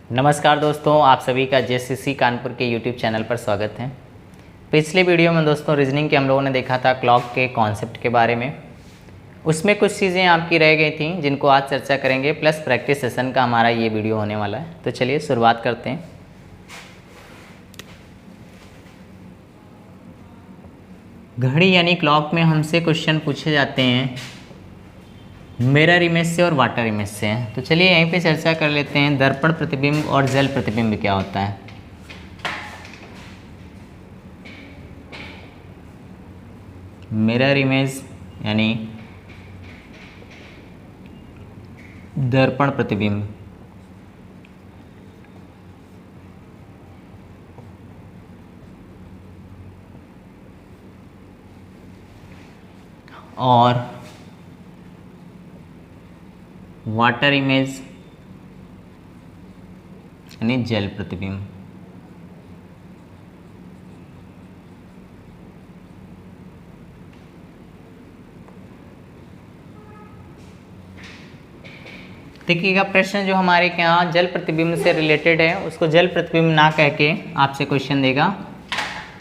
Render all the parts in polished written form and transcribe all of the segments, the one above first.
नमस्कार दोस्तों, आप सभी का जेएससीसी कानपुर के यूट्यूब चैनल पर स्वागत है। पिछले वीडियो में दोस्तों रीजनिंग के हम लोगों ने देखा था क्लॉक के कॉन्सेप्ट के बारे में। उसमें कुछ चीज़ें आपकी रह गई थी जिनको आज चर्चा करेंगे, प्लस प्रैक्टिस सेशन का हमारा ये वीडियो होने वाला है। तो चलिए शुरुआत करते हैं। घड़ी यानी क्लॉक में हमसे क्वेश्चन पूछे जाते हैं मिरर इमेज से और वाटर इमेज से हैं। तो चलिए यहीं पे चर्चा कर लेते हैं, दर्पण प्रतिबिंब और जल प्रतिबिंब क्या होता है। मिरर इमेज यानी दर्पण प्रतिबिंब और वाटर इमेज यानी जल प्रतिबिंब। देखिएगा, प्रश्न जो हमारे के यहाँ जल प्रतिबिंब से रिलेटेड है उसको जल प्रतिबिंब ना कह के आपसे क्वेश्चन देगा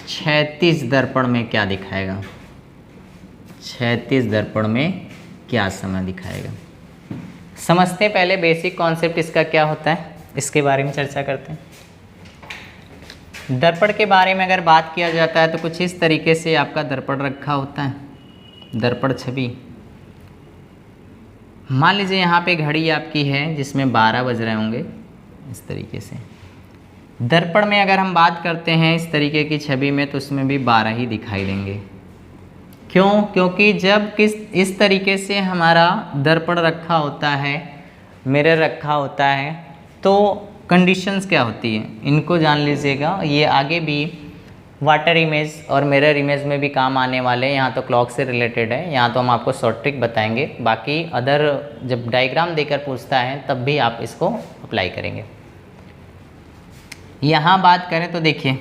क्षैतिज दर्पण में क्या दिखाएगा, क्षैतिज दर्पण में क्या समय दिखाएगा। समझते पहले बेसिक कॉन्सेप्ट इसका क्या होता है, इसके बारे में चर्चा करते हैं। दर्पण के बारे में अगर बात किया जाता है तो कुछ इस तरीके से आपका दर्पण रखा होता है, दर्पण छवि। मान लीजिए यहाँ पे घड़ी आपकी है जिसमें 12 बज रहे होंगे इस तरीके से। दर्पण में अगर हम बात करते हैं इस तरीके की छवि में तो उसमें भी 12 ही दिखाई देंगे। क्यों? क्योंकि जब इस तरीके से हमारा दर्पण रखा होता है, मिरर रखा होता है, तो कंडीशंस क्या होती है इनको जान लीजिएगा। ये आगे भी वाटर इमेज और मिरर इमेज में भी काम आने वाले हैं। यहाँ तो क्लॉक से रिलेटेड है, यहाँ तो हम आपको शॉर्ट ट्रिक बताएंगे। बाकी अदर जब डायग्राम देकर पूछता है तब भी आप इसको अप्लाई करेंगे। यहाँ बात करें तो देखिए,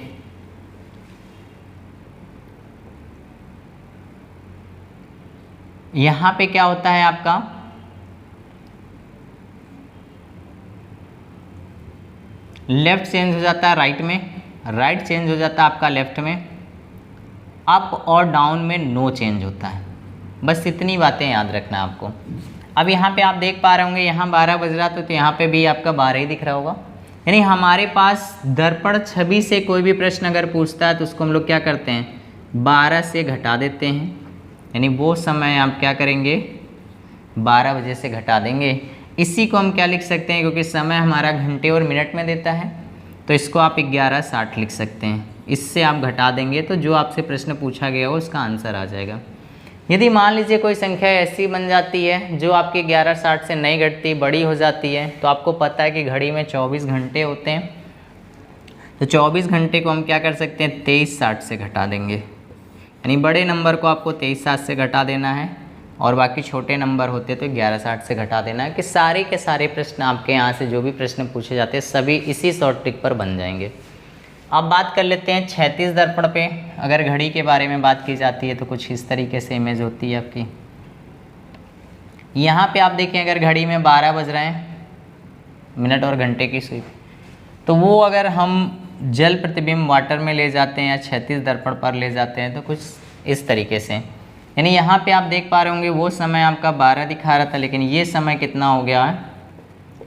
यहाँ पे क्या होता है आपका लेफ्ट चेंज हो जाता है राइट में, राइट चेंज हो जाता है आपका लेफ्ट में, अप और डाउन में नो चेंज होता है। बस इतनी बातें याद रखना है आपको। अब यहाँ पे आप देख पा रहे होंगे यहाँ 12 बज रहा तो यहाँ पे भी आपका 12 ही दिख रहा होगा। यानी हमारे पास दर्पण छवि से कोई भी प्रश्न अगर पूछता है तो उसको हम लोग क्या करते हैं 12 से घटा देते हैं। यानी वो समय आप क्या करेंगे 12 बजे से घटा देंगे। इसी को हम क्या लिख सकते हैं, क्योंकि समय हमारा घंटे और मिनट में देता है तो इसको आप 11:60 लिख सकते हैं। इससे आप घटा देंगे तो जो आपसे प्रश्न पूछा गया हो उसका आंसर आ जाएगा। यदि मान लीजिए कोई संख्या ऐसी बन जाती है जो आपके 11:60 से नहीं घटती, बड़ी हो जाती है, तो आपको पता है कि घड़ी में 24 घंटे होते हैं, तो 24 घंटे को हम क्या कर सकते हैं 23:60 से घटा देंगे। यानी बड़े नंबर को आपको 23:60 से घटा देना है और बाकी छोटे नंबर होते तो 11:60 से घटा देना है। कि सारे के सारे प्रश्न आपके यहाँ से जो भी प्रश्न पूछे जाते हैं सभी इसी शॉर्ट ट्रिक पर बन जाएंगे। अब बात कर लेते हैं क्षैतिज दर्पण पे। अगर घड़ी के बारे में बात की जाती है तो कुछ इस तरीके से इमेज होती है आपकी। यहाँ पे आप देखें अगर घड़ी में 12 बज रहे हैं मिनट और घंटे की सुई, तो वो अगर हम जल प्रतिबिंब वाटर में ले जाते हैं या क्षैतिज दर्पण पर ले जाते हैं तो कुछ इस तरीके से। यानी यहाँ पे आप देख पा रहे होंगे वो समय आपका 12 दिखा रहा था, लेकिन ये समय कितना हो गया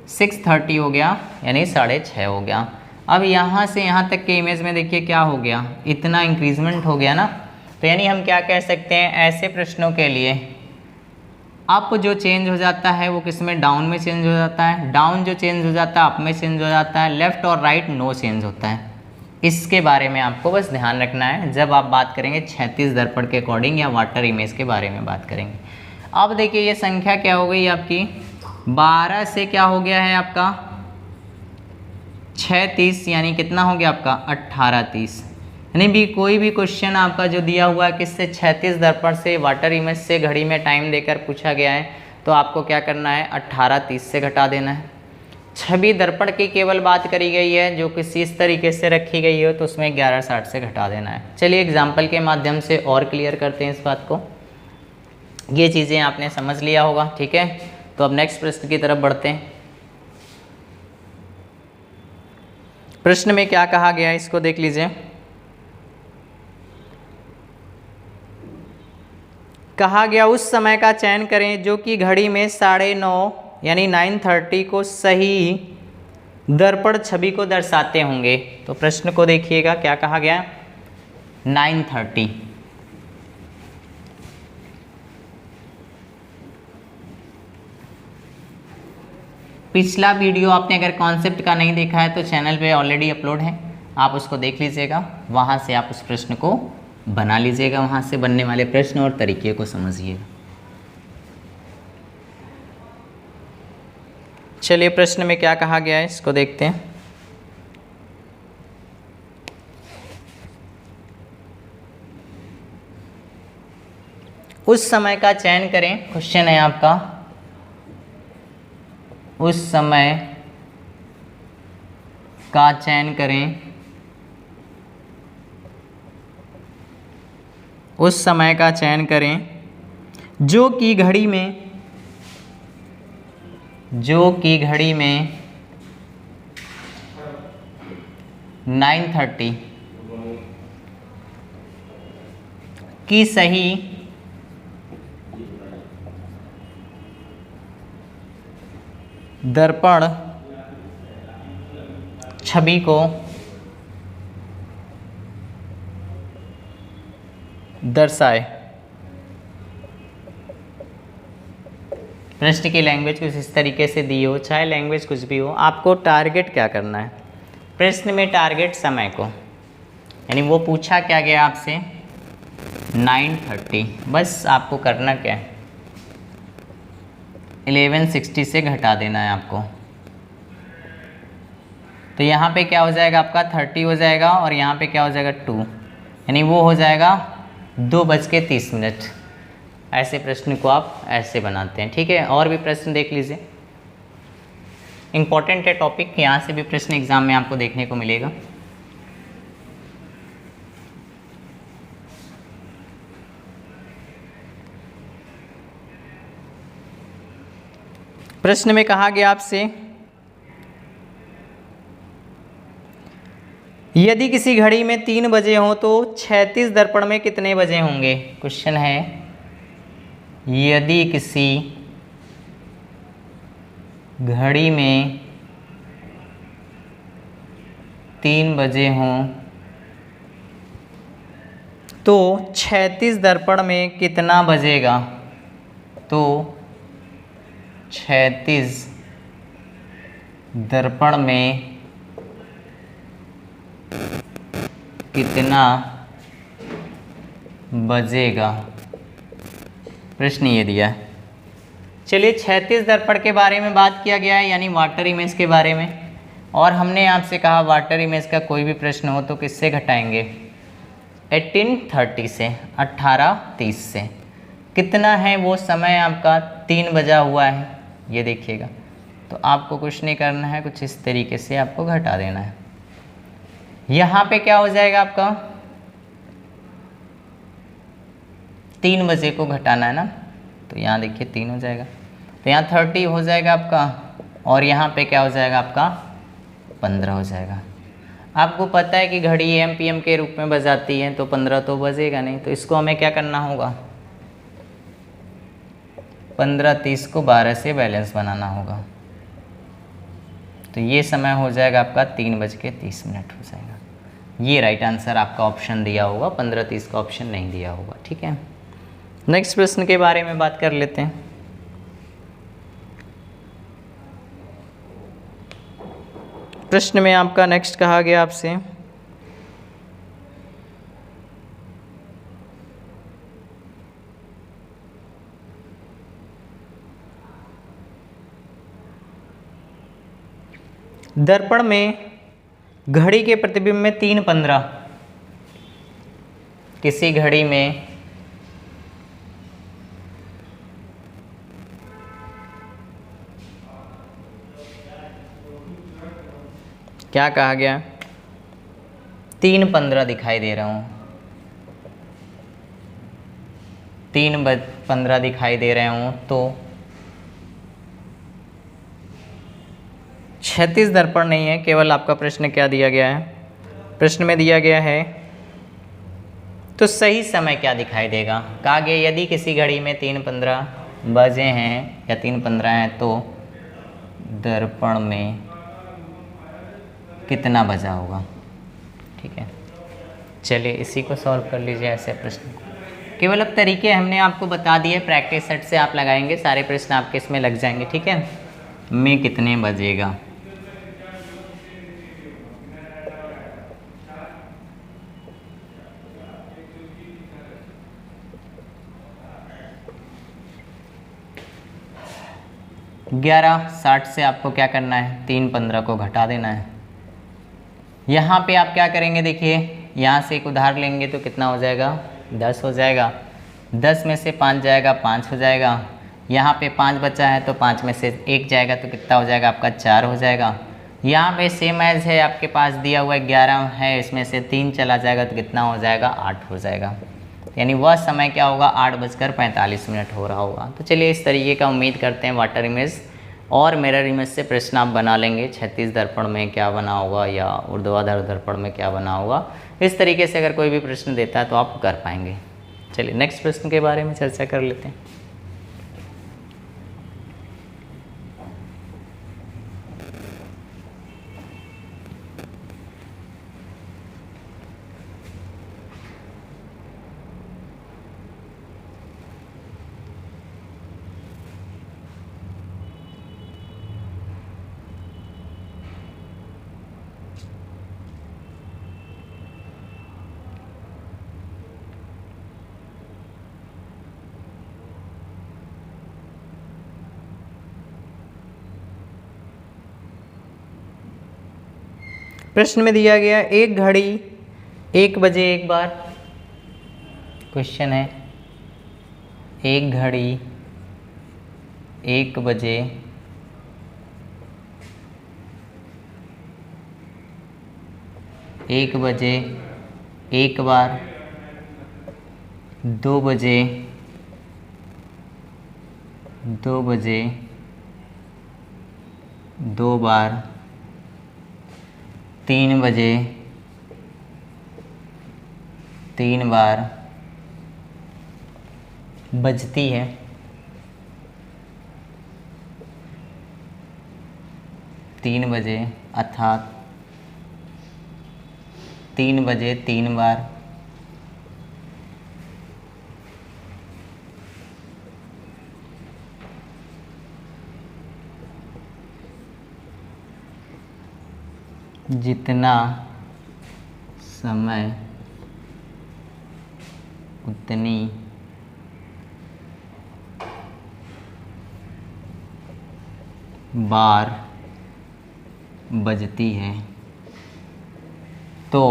6:30 हो गया, यानी 6:30 हो गया। अब यहाँ से यहाँ तक के इमेज में देखिए क्या हो गया, इतना इंक्रीजमेंट हो गया ना। तो यानी हम क्या कह सकते हैं ऐसे प्रश्नों के लिए अप जो चेंज हो जाता है वो किस में डाउन में चेंज हो जाता है, डाउन जो चेंज हो जाता है अप में चेंज हो जाता है, लेफ्ट और राइट नो चेंज होता है। इसके बारे में आपको बस ध्यान रखना है जब आप बात करेंगे क्षैतिज दर्पण के अकॉर्डिंग या वाटर इमेज के बारे में बात करेंगे। अब देखिए ये संख्या क्या हो गई आपकी 12 से क्या हो गया है आपका 6:30, यानी कितना हो गया आपका 18:30। यानी भी कोई भी क्वेश्चन आपका जो दिया हुआ है किससे क्षैतिज दर्पण से वाटर इमेज से घड़ी में टाइम देकर पूछा गया है तो आपको क्या करना है 18:30 से घटा देना है। छवि दर्पण की केवल बात करी गई है जो किसी इस तरीके से रखी गई हो तो उसमें 11:60 से घटा देना है। चलिए एग्जाम्पल के माध्यम से और क्लियर करते हैं इस बात को। ये चीज़ें आपने समझ लिया होगा, ठीक है। तो अब नेक्स्ट प्रश्न की तरफ बढ़ते हैं। प्रश्न में क्या कहा गया है इसको देख लीजिए। कहा गया उस समय का चयन करें जो कि घड़ी में 9:30 यानी 9:30 को सही दर्पण छवि को दर्शाते होंगे। तो प्रश्न को देखिएगा क्या कहा गया, 9:30। पिछला वीडियो आपने अगर कॉन्सेप्ट का नहीं देखा है तो चैनल पे ऑलरेडी अपलोड है, आप उसको देख लीजिएगा, वहाँ से आप उस प्रश्न को बना लीजिएगा, वहाँ से बनने वाले प्रश्न और तरीके को समझिएगा। चलिए प्रश्न में क्या कहा गया है इसको देखते हैं। उस समय का चयन करें, क्वेश्चन है आपका, उस समय का चयन करें, उस समय का चयन करें जो कि घड़ी में 9:30 की सही दर्पण छवि को दर्शाए। प्रश्न की लैंग्वेज कुछ इस तरीके से दी हो, चाहे लैंग्वेज कुछ भी हो, आपको टारगेट क्या करना है प्रश्न में, टारगेट समय को, यानी वो पूछा क्या गया आपसे 9:30, बस आपको करना क्या है 1160 से घटा देना है आपको। तो यहाँ पे क्या हो जाएगा आपका 30 हो जाएगा और यहाँ पे क्या हो जाएगा 2, यानी वो हो जाएगा 2:30। ऐसे प्रश्न को आप ऐसे बनाते हैं, ठीक है। और भी प्रश्न देख लीजिए, इम्पॉर्टेंट है टॉपिक, यहाँ से भी प्रश्न एग्जाम में आपको देखने को मिलेगा। प्रश्न में कहा गया आपसे यदि किसी घड़ी में 3 बजे हो तो 36 दर्पण में कितने बजे होंगे। क्वेश्चन है यदि किसी घड़ी में 3 बजे हों तो 36 दर्पण में कितना बजेगा। तो 36 दर्पण में कितना बजेगा, प्रश्न ये दिया है। चलिए 36 दर्पण के बारे में बात किया गया है, यानी वाटर इमेज के बारे में, और हमने आपसे कहा वाटर इमेज का कोई भी प्रश्न हो तो किससे घटाएंगे 18:30 से, 18:30 से। कितना है वो समय आपका 3 बजा हुआ है, ये देखिएगा। तो आपको कुछ नहीं करना है, कुछ इस तरीके से आपको घटा देना है। यहाँ पे क्या हो जाएगा आपका 3 बजे को घटाना है ना, तो यहाँ देखिए 3 हो जाएगा, तो यहाँ 30 हो जाएगा आपका, और यहाँ पे क्या हो जाएगा आपका 15 हो जाएगा। आपको पता है कि घड़ी AM PM के रूप में बजाती है, तो 15 तो बजेगा नहीं, तो इसको हमें क्या करना होगा 15:30 को 12 से बैलेंस बनाना होगा। तो ये समय हो जाएगा आपका 3:30 हो जाएगा। ये राइट आंसर आपका ऑप्शन दिया होगा, 15:30 का ऑप्शन नहीं दिया होगा, ठीक है। नेक्स्ट प्रश्न के बारे में बात कर लेते हैं। प्रश्न में आपका नेक्स्ट कहा गया आपसे दर्पण में घड़ी के प्रतिबिंब में 3:15, किसी घड़ी में क्या कहा गया 3:15 दिखाई दे रहा हूँ, 3:15 दिखाई दे रहे हूँ, तो क्षैतिज दर्पण नहीं है, केवल आपका प्रश्न क्या दिया गया है, प्रश्न में दिया गया है तो सही समय क्या दिखाई देगा। कहा गया यदि किसी घड़ी में 3:15 बजे हैं या 3:15 हैं तो दर्पण में कितना बजा होगा। ठीक है, चलिए इसी को सॉल्व कर लीजिए ऐसे प्रश्न को। केवल अब तरीके हमने आपको बता दिए, प्रैक्टिस सेट से आप लगाएंगे सारे प्रश्न आपके इसमें लग जाएंगे। ठीक है, में कितने बजेगा, ग्यारह 60 से आपको क्या करना है, 3:15 को घटा देना है। यहाँ पे आप क्या करेंगे, देखिए यहाँ से एक उधार लेंगे तो कितना हो जाएगा, 10 हो जाएगा। 10 में से 5 जाएगा, 5 हो जाएगा। यहाँ पे 5 बचा है तो 5 में से 1 जाएगा तो कितना हो जाएगा आपका, 4 हो जाएगा। यहाँ पे सेम एज है, आपके पास दिया हुआ 11 है, इसमें से 3 चला जाएगा तो कितना हो जाएगा, 8 हो जाएगा। यानी वह समय क्या होगा, 8:45 हो रहा होगा। तो चलिए इस तरीके का उम्मीद करते हैं वाटर इमेज और मिरर इमेज से प्रश्न आप बना लेंगे। क्षैतिज दर्पण में क्या बना होगा या ऊर्ध्वाधर दर्पण में क्या बना होगा, इस तरीके से अगर कोई भी प्रश्न देता है तो आप कर पाएंगे। चलिए नेक्स्ट प्रश्न के बारे में चर्चा कर लेते हैं। प्रश्न में दिया गया एक घड़ी 1 बजे एक बार, क्वेश्चन है एक घड़ी 1 बजे एक बार, 2 बजे 2 बार, 3 बजे 3 बार बजती है। तीन बजे अर्थात 3 बजे 3 बार, जितना समय उतनी बार बजती है। तो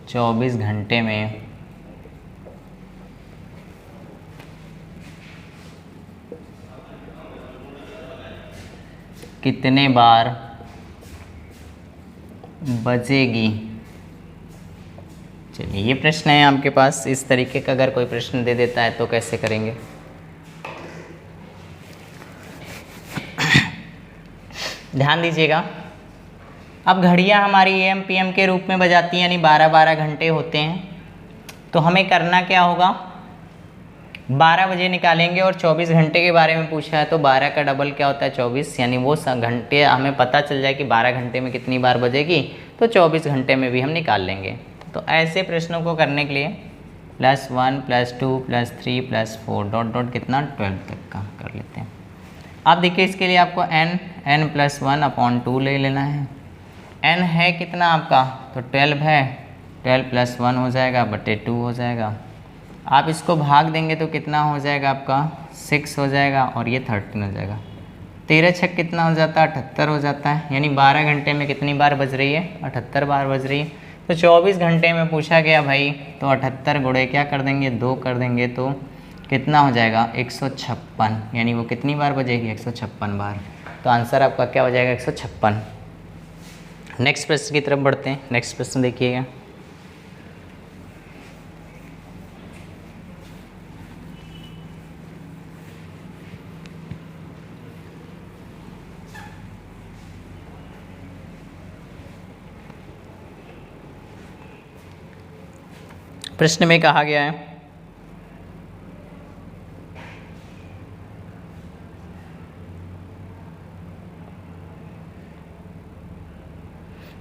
24 घंटे में कितने बार बजेगी। चलिए ये प्रश्न है आपके पास। इस तरीके का अगर कोई प्रश्न दे देता है तो कैसे करेंगे। ध्यान दीजिएगा, अब घड़ियाँ हमारी AM PM के रूप में बजाती हैं, यानी 12-12 घंटे होते हैं। तो हमें करना क्या होगा, 12 बजे निकालेंगे और 24 घंटे के बारे में पूछा है तो 12 का डबल क्या होता है 24, यानी वो घंटे हमें पता चल जाए कि 12 घंटे में कितनी बार बजेगी, तो 24 घंटे में भी हम निकाल लेंगे। तो ऐसे प्रश्नों को करने के लिए +1 +2 +3 +4 डॉट डॉट कितना 12 तक का कर लेते हैं। अब देखिए इसके लिए आपको n+1/2 ले लेना है। n है कितना आपका, तो 12 है, 12 + 1 हो जाएगा बटे 2 हो जाएगा। आप इसको भाग देंगे तो कितना हो जाएगा आपका 6 हो जाएगा और ये 13 हो जाएगा। 13 छक कितना हो जाता है 78 हो जाता है, यानी 12 घंटे में कितनी बार बज रही है 78 बार बज रही है। तो 24 घंटे में पूछा गया भाई, तो 78 गुणे क्या कर देंगे 2 कर देंगे तो कितना हो जाएगा 156, यानी वो कितनी बार बजेगी 156 बार। तो आंसर आपका क्या हो जाएगा 156। नेक्स्ट प्रश्न की तरफ बढ़ते हैं। नेक्स्ट प्रश्न देखिएगा, प्रश्न में कहा गया है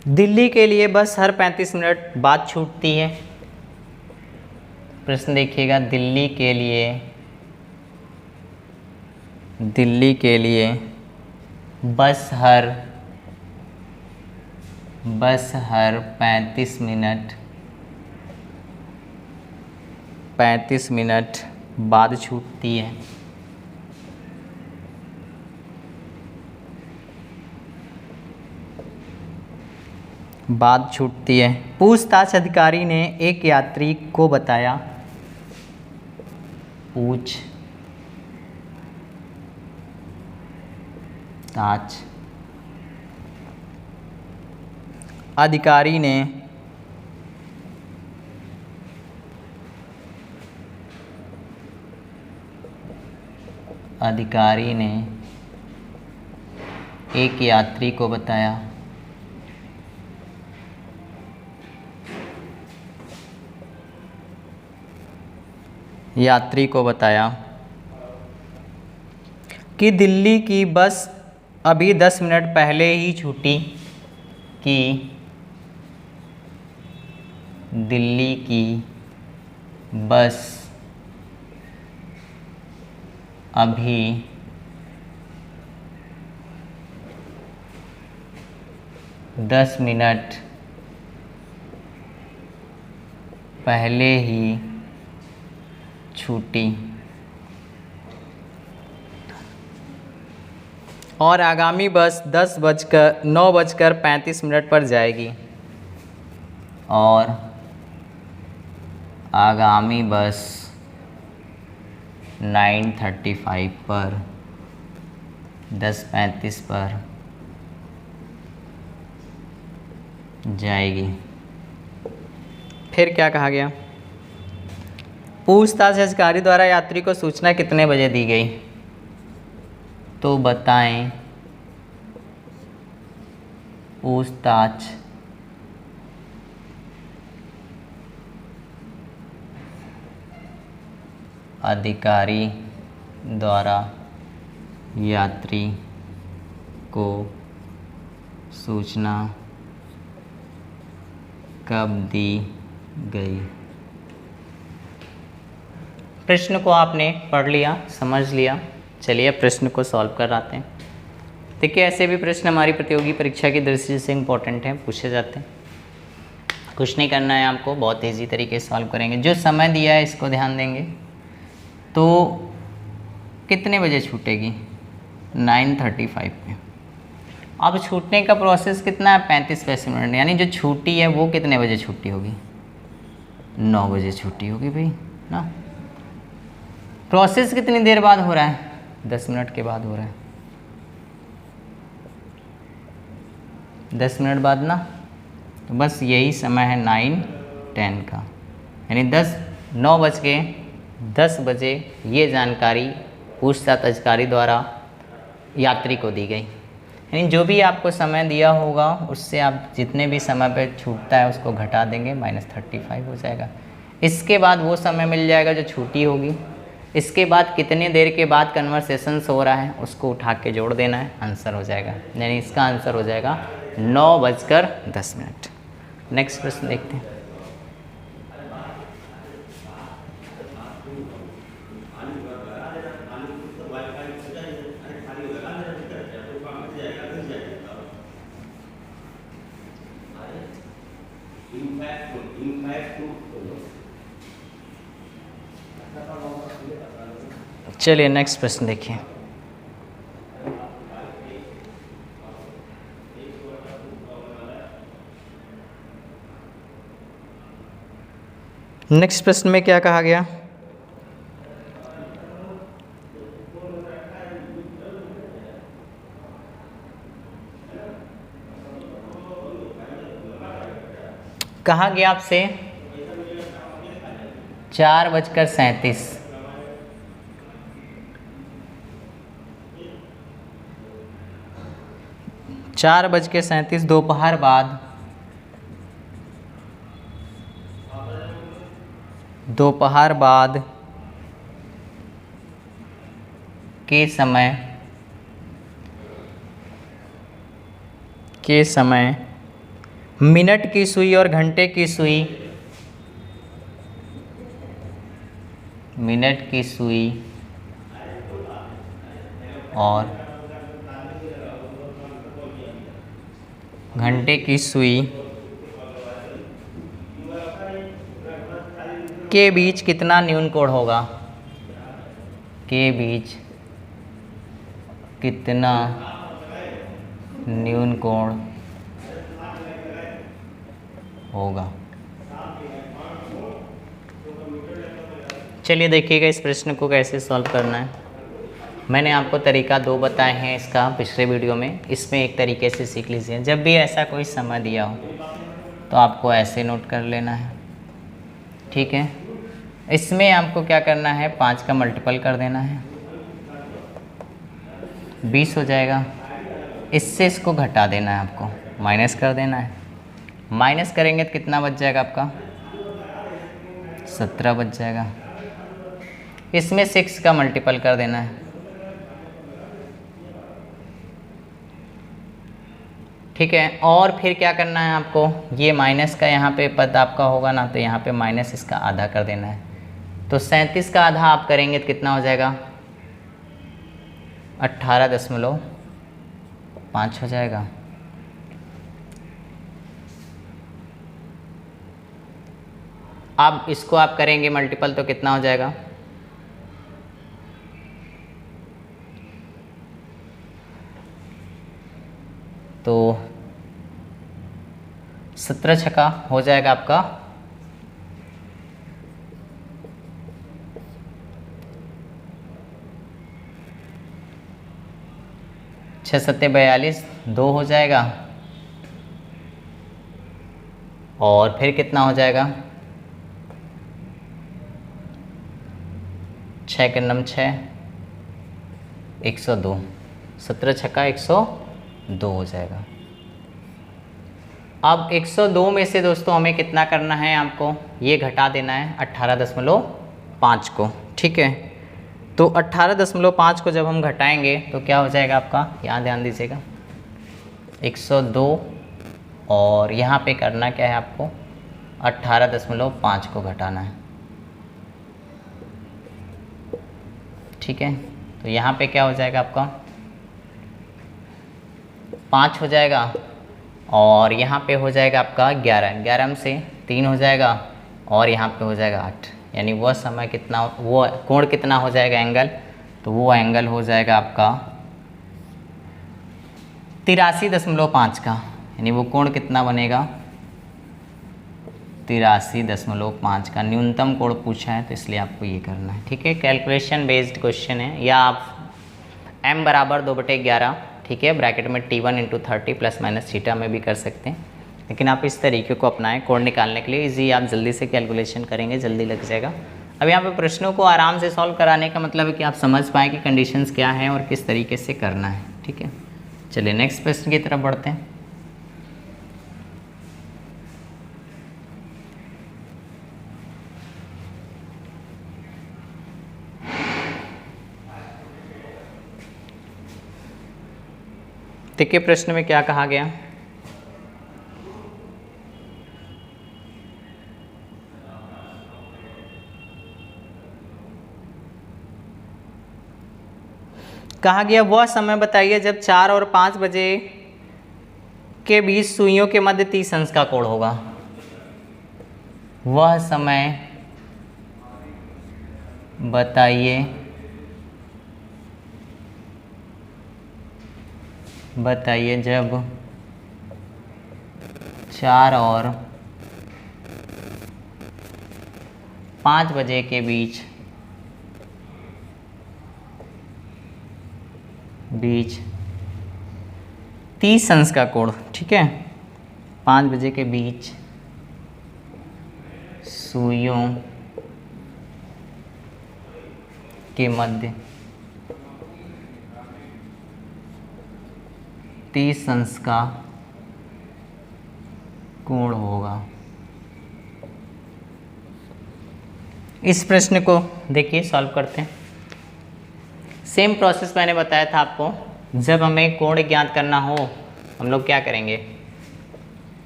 दिल्ली के लिए बस हर 35 मिनट बाद छूटती है। प्रश्न देखिएगा, दिल्ली के लिए बस हर 35 मिनट बाद छूटती है। पूछताछ अधिकारी ने एक यात्री को बताया, पूछताछ अधिकारी ने एक यात्री को बताया कि दिल्ली की बस अभी 10 मिनट पहले ही छूटी, दिल्ली की बस अभी 10 मिनट पहले ही छूटी और आगामी बस 9:35 पर जाएगी। और आगामी बस 9:35 पर 10:35 पर जाएगी। फिर क्या कहा गया? पूछताछ अधिकारी द्वारा यात्री को सूचना कितने बजे दी गई? तो बताएं। पूछताछ अधिकारी द्वारा यात्री को सूचना कब दी गई? प्रश्न को आपने पढ़ लिया, समझ लिया। चलिए प्रश्न को सॉल्व कराते हैं। देखिए, ऐसे भी प्रश्न हमारी प्रतियोगी परीक्षा की दृष्टि से इम्पोर्टेंट हैं, पूछे जाते हैं। कुछ नहीं करना है आपको, बहुत ईजी तरीके से सॉल्व करेंगे। जो समय दिया है इसको ध्यान देंगे। तो कितने बजे छूटेगी? 9:35 पे। अब छूटने का प्रोसेस कितना है? 35 मिनट। यानी जो छूटी है वो कितने बजे छुट्टी होगी? 9 बजे छुट्टी होगी भाई ना। प्रोसेस कितनी देर बाद हो रहा है? 10 मिनट के बाद हो रहा है। 10 मिनट बाद ना, तो बस यही समय है 9:10 का। यानी 9:10 बजे ये जानकारी पूछताछ अधिकारी द्वारा यात्री को दी गई। यानी जो भी आपको समय दिया होगा उससे आप जितने भी समय पर छूटता है उसको घटा देंगे, -35 हो जाएगा। इसके बाद वो समय मिल जाएगा जो छूटी होगी। इसके बाद कितने देर के बाद कन्वर्सेशंस हो रहा है उसको उठा के जोड़ देना है, आंसर हो जाएगा। यानी इसका आंसर हो जाएगा 9:10। नेक्स्ट प्रश्न देखते हैं। चलिए नेक्स्ट प्रश्न देखिए। नेक्स्ट प्रश्न में क्या कहा गया? कहा गया आपसे 4:37। 4:37 दोपहर बाद दोपहर बाद के समय मिनट की सुई और घंटे की सुई, मिनट की सुई और घंटे की सुई के बीच कितना न्यून कोण होगा, के बीच कितना न्यून कोण होगा। चलिए देखिएगा इस प्रश्न को कैसे सॉल्व करना है। मैंने आपको तरीका 2 बताए हैं इसका पिछले वीडियो में, इसमें एक तरीके से सीख लीजिए। जब भी ऐसा कोई समय दिया हो तो आपको ऐसे नोट कर लेना है, ठीक है। इसमें आपको क्या करना है, 5 का मल्टीपल कर देना है, 20 हो जाएगा। इससे इसको घटा देना है, आपको माइनस कर देना है। माइनस करेंगे तो कितना बच जाएगा आपका, 17 बच जाएगा। इसमें 6 का मल्टीपल कर देना है, ठीक है। और फिर क्या करना है आपको, ये माइनस का यहाँ पे पद आपका होगा ना, तो यहाँ पे माइनस इसका आधा कर देना है। तो 37 का आधा आप करेंगे तो कितना हो जाएगा, 18.5 हो जाएगा। अब इसको आप करेंगे मल्टीपल तो कितना हो जाएगा, तो 17 छक्का हो जाएगा आपका 6 सत्ते 42, 2 हो जाएगा। और फिर कितना हो जाएगा, 6 के नम 6, 102, 17 छक्का 102 हो जाएगा। अब 102 में से दोस्तों हमें कितना करना है, आपको ये घटा देना है 18.5 को, ठीक है। तो 18.5 को जब हम घटाएंगे तो क्या हो जाएगा आपका, यहाँ ध्यान दीजिएगा, 102 और यहाँ पे करना क्या है आपको, 18.5 को घटाना है, ठीक है। तो यहाँ पे क्या हो जाएगा आपका, 5 हो जाएगा। और यहाँ पे हो जाएगा आपका 11, 11 में से 3 हो जाएगा और यहाँ पे हो जाएगा 8। यानी वह समय कितना, वो कोण कितना हो जाएगा एंगल, तो वो एंगल हो जाएगा आपका 83.5 का। यानी वो कोण कितना बनेगा, 83.5 का न्यूनतम कोण पूछा है, तो इसलिए आपको ये करना है, ठीक है। कैलकुलेशन बेस्ड क्वेश्चन है, या आप m बराबर 2/11, ठीक है, ब्रैकेट में T1 × 30 ± थीटा में भी कर सकते हैं, लेकिन आप इस तरीके को अपनाएं कोण निकालने के लिए। इजी, आप जल्दी से कैलकुलेशन करेंगे, जल्दी लग जाएगा। अब यहाँ पे प्रश्नों को आराम से सॉल्व कराने का मतलब है कि आप समझ पाएँ कि कंडीशंस क्या हैं और किस तरीके से करना है, ठीक है। चलिए नेक्स्ट प्रश्न की तरफ बढ़ते हैं। देखिए प्रश्न में क्या कहा गया, कहा गया वह समय बताइए जब 4 और 5 बजे के बीच सुइयों के मध्य 30 अंश का कोण होगा। वह समय बताइए जब 4 और 5 बजे के बीच 30 अंश का कोण, ठीक है, 5 बजे के बीच सुइयों के मध्य 30 अंश का कोण होगा। इस प्रश्न को देखिए सॉल्व करते हैं। सेम प्रोसेस मैंने बताया था आपको, जब हमें कोण ज्ञात करना हो हम लोग क्या करेंगे,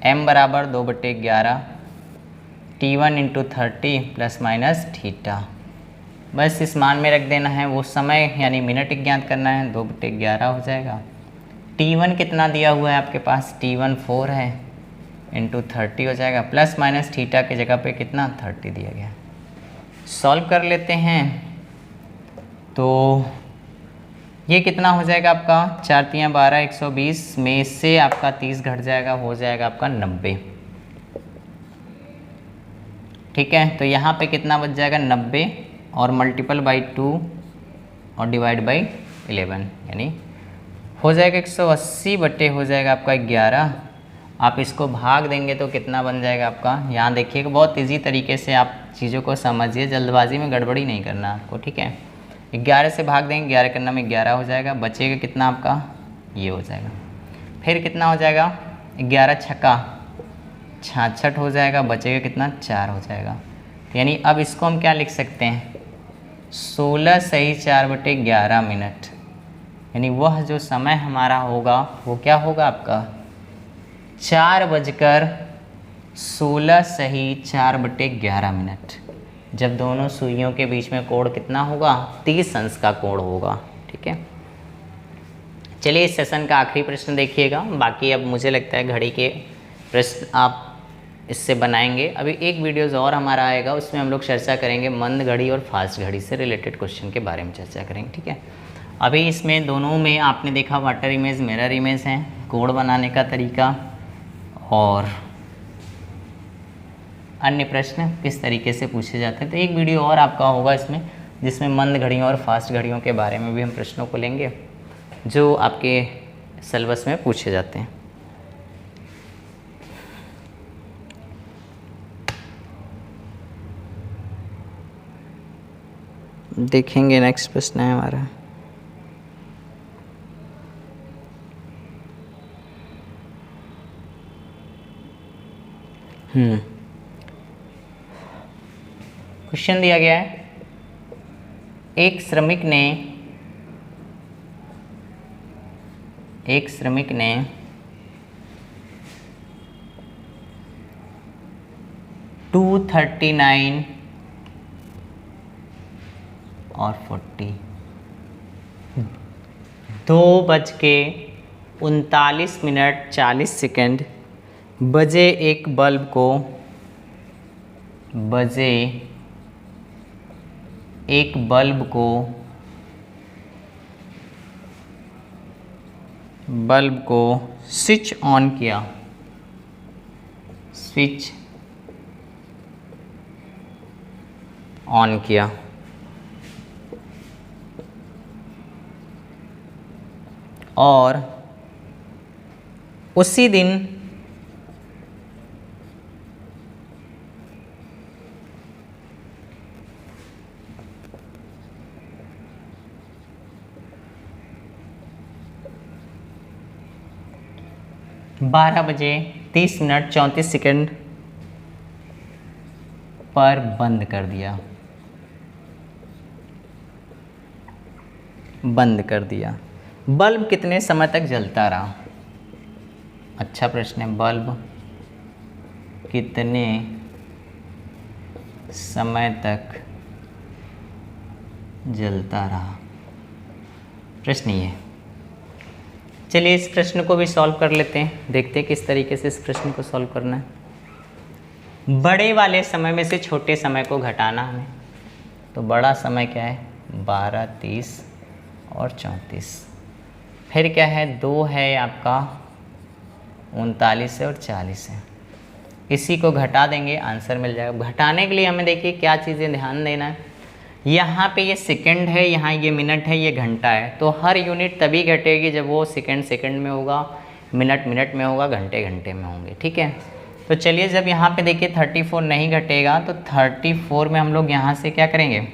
m बराबर 2/11 T1 into 30 plus minus theta, बस इस मान में रख देना है। वो समय यानी मिनट ज्ञात करना है, 2/11 हो जाएगा। T1 कितना दिया हुआ है आपके पास, T1 4 है, इंटू 30 हो जाएगा, प्लस माइनस थीटा की जगह पे कितना 30 दिया गया। सॉल्व कर लेते हैं तो ये कितना हो जाएगा आपका, 4 3 12 120 में से आपका 30 घट जाएगा, हो जाएगा आपका 90। ठीक है, तो यहाँ पे कितना बच जाएगा 90 और मल्टीपल बाई 2 और डिवाइड बाई 11 यानी हो जाएगा 180 बटे हो जाएगा आपका 11। आप इसको भाग देंगे तो कितना बन जाएगा आपका, यहाँ देखिएगा बहुत इजी तरीके से आप चीज़ों को समझिए, जल्दबाजी में गड़बड़ी नहीं करना आपको। ठीक है, 11 से भाग देंगे, 11 करना में 11 हो जाएगा, बचेगा कितना आपका ये हो जाएगा। फिर कितना हो जाएगा 11 छक्का 66 हो जाएगा, बचेगा कितना 4 हो जाएगा। यानी अब इसको हम क्या लिख सकते हैं, 16 सही 4/11 मिनट, यानी वह जो समय हमारा होगा वो क्या होगा आपका 4:16 सही 4/11 मिनट। जब दोनों सुइयों के बीच में कोण कितना होगा, 30 अंश का कोण होगा। ठीक है, चलिए इस सेशन का आखिरी प्रश्न देखिएगा, बाकी अब मुझे लगता है घड़ी के प्रश्न आप इससे बनाएंगे। अभी एक वीडियोज़ और हमारा आएगा, उसमें हम लोग चर्चा करेंगे मंद घड़ी और फास्ट घड़ी से रिलेटेड क्वेश्चन के बारे में चर्चा करेंगे। ठीक है, अभी इसमें दोनों में आपने देखा वाटर इमेज मिरर इमेज हैं, कोण बनाने का तरीका और अन्य प्रश्न किस तरीके से पूछे जाते हैं। तो एक वीडियो और आपका होगा इसमें, जिसमें मंद घड़ियों और फास्ट घड़ियों के बारे में भी हम प्रश्नों को लेंगे जो आपके सिलेबस में पूछे जाते हैं। देखेंगे नेक्स्ट प्रश्न है हमारा, क्वेश्चन दिया गया है, एक श्रमिक ने 2:39 और 40 2:39 बजे एक बल्ब को स्विच ऑन किया और उसी दिन 12:30:34 पर बंद कर दिया। बल्ब कितने समय तक जलता रहा? अच्छा प्रश्न है, बल्ब कितने समय तक जलता रहा, प्रश्न ये। चलिए इस प्रश्न को भी सॉल्व कर लेते हैं, देखते हैं किस तरीके से इस प्रश्न को सॉल्व करना है। बड़े वाले समय में से छोटे समय को घटाना हमें, तो बड़ा समय क्या है 12, 30 और 34, फिर क्या है 2 है आपका 39 है और 40 है। इसी को घटा देंगे, आंसर मिल जाएगा। घटाने के लिए हमें देखिए क्या चीज़ें ध्यान देना है, यहाँ पे ये सेकंड है, यहाँ ये मिनट है, ये घंटा है, तो हर यूनिट तभी घटेगी जब वो सेकंड में होगा, मिनट में होगा, घंटे में होंगे। ठीक है, तो चलिए जब यहाँ पे देखिए 34 नहीं घटेगा तो 34 में हम लोग यहाँ से क्या करेंगे,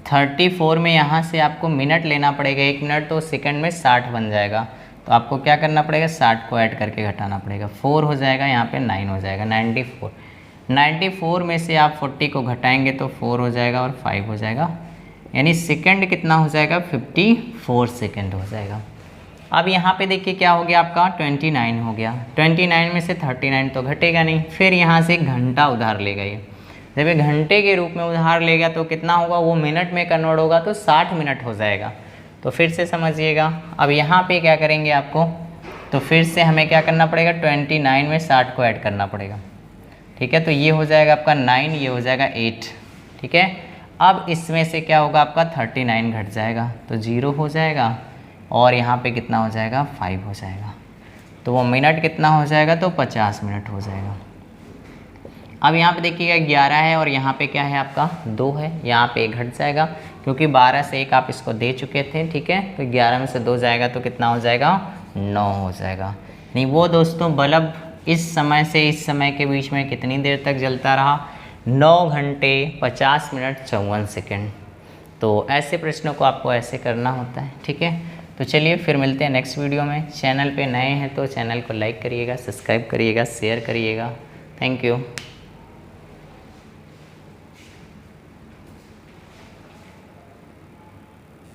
34 में यहाँ से आपको मिनट लेना पड़ेगा, 1 मिनट तो सेकंड में 60 बन जाएगा, तो आपको क्या करना पड़ेगा 60 को ऐड करके घटाना पड़ेगा, 4 हो जाएगा, यहाँ पे 9 हो जाएगा, 94। 94 में से आप 40 को घटाएंगे तो 4 हो जाएगा और 5 हो जाएगा, यानी सेकंड कितना हो जाएगा, 54 सेकंड हो जाएगा। अब यहाँ पे देखिए क्या हो गया आपका, 29 हो गया। 29 में से 39 तो घटेगा नहीं, फिर यहाँ से घंटा उधार लेगा ये। जब ये घंटे के रूप में उधार लेगा तो कितना होगा, वो मिनट में कन्वर्ट होगा तो 60 मिनट हो जाएगा। तो फिर से समझिएगा, अब यहाँ पे क्या करेंगे आपको, तो फिर से हमें क्या करना पड़ेगा, 29 में 60 को ऐड करना पड़ेगा, ठीक है। तो ये हो जाएगा आपका 9, ये हो जाएगा 8, ठीक है। अब इसमें से क्या होगा आपका 39 घट जाएगा तो 0 हो जाएगा, और यहाँ पे कितना हो जाएगा, 5 हो जाएगा। तो वो मिनट कितना हो जाएगा, तो 50 मिनट हो जाएगा। अब यहाँ पे देखिएगा 11 है और यहाँ पे क्या है आपका 2 है, यहाँ पे 1 घट जाएगा क्योंकि 12 से 1 आप इसको दे चुके थे, ठीक है। तो 11 में से 2 जाएगा तो कितना हो जाएगा, 9 हो जाएगा। नहीं वो दोस्तों बल्ब इस समय से इस समय के बीच में कितनी देर तक जलता रहा, 9 घंटे 50 मिनट 54 सेकेंड। तो ऐसे प्रश्नों को आपको ऐसे करना होता है, ठीक है। तो चलिए फिर मिलते हैं नेक्स्ट वीडियो में। चैनल पे नए हैं तो चैनल को लाइक करिएगा, सब्सक्राइब करिएगा, शेयर करिएगा। Thank you.